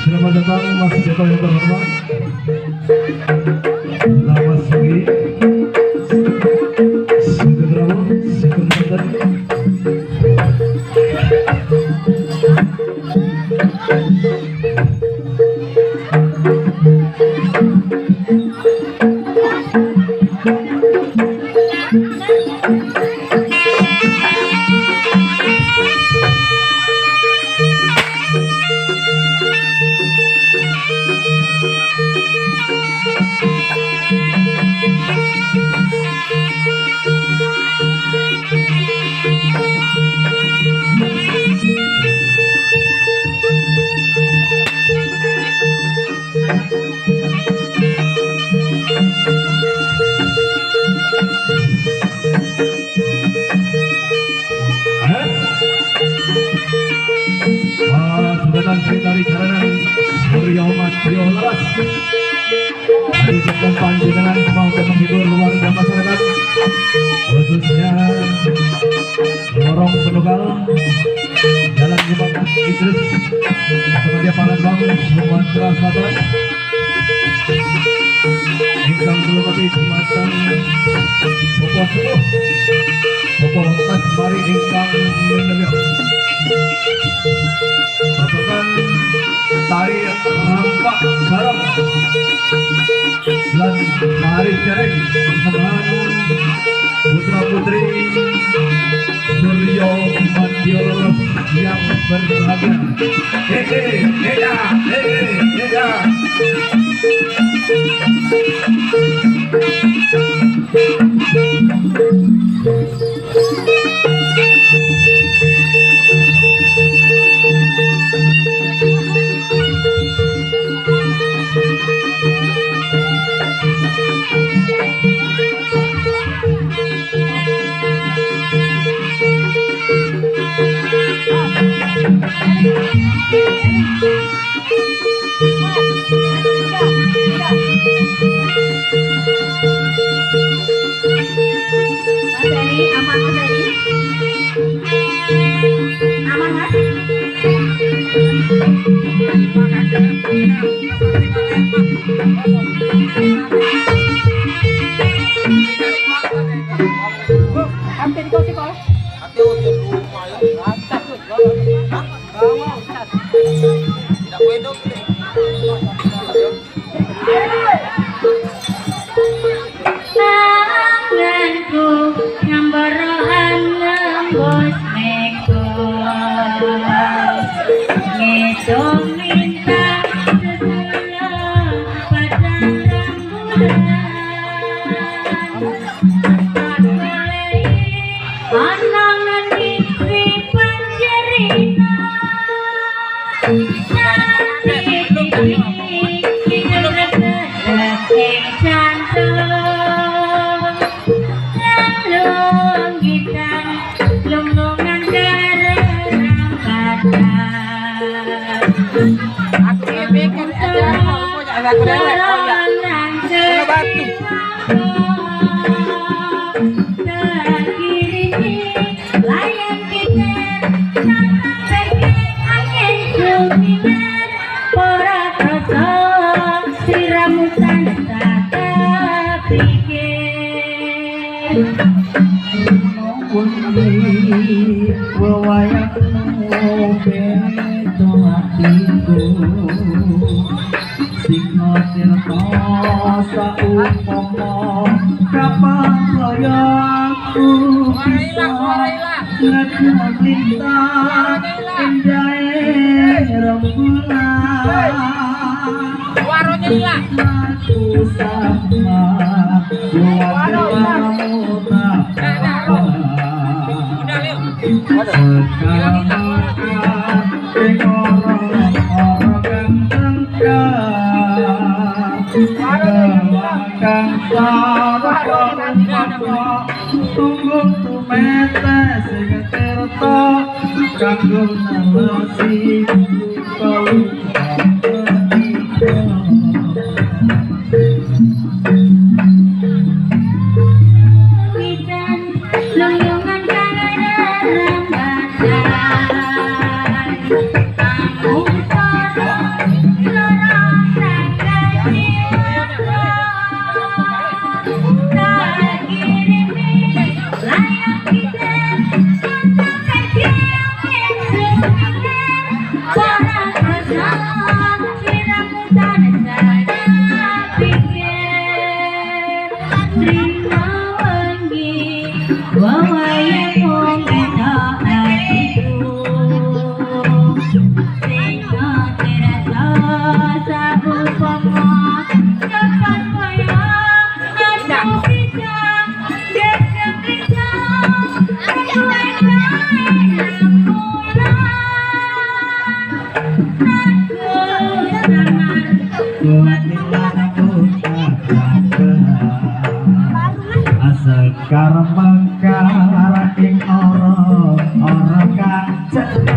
Selamat datang Mas Joko yang terhormat, Lawas Sugi, Sugedrawo, Sugedrawo. Dari jalanan Surya Umat Trio Laras diucapkan panjenengan semoga menghibur warga masyarakat, khususnya lorong Penugal, Jalan Jembatan Idris, Semedia Palembang, Sumatera Selatan, ingkang kula pati dumateng Bopo Suruh, Bopo Mas Mari ingkang minulya. Pasukan tari rampak barang dan tari cereng bersama putra putri Suryo Madiol yang berbahagia. Wawayang mo, hatiku Singho tirta saumpama kapan kaya aku bisa ngelintas indah rembulan aku sama wajahmu tak sekarang orang ganteng kang tunggu tumete sing tirta kanggo nalasi kau karma karaking orang kang cepat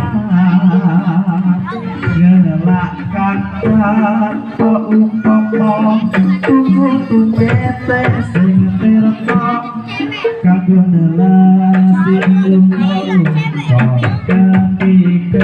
ngelak kata umpama tunggu tumete sing tirta kanggo nelasi lumrah katiku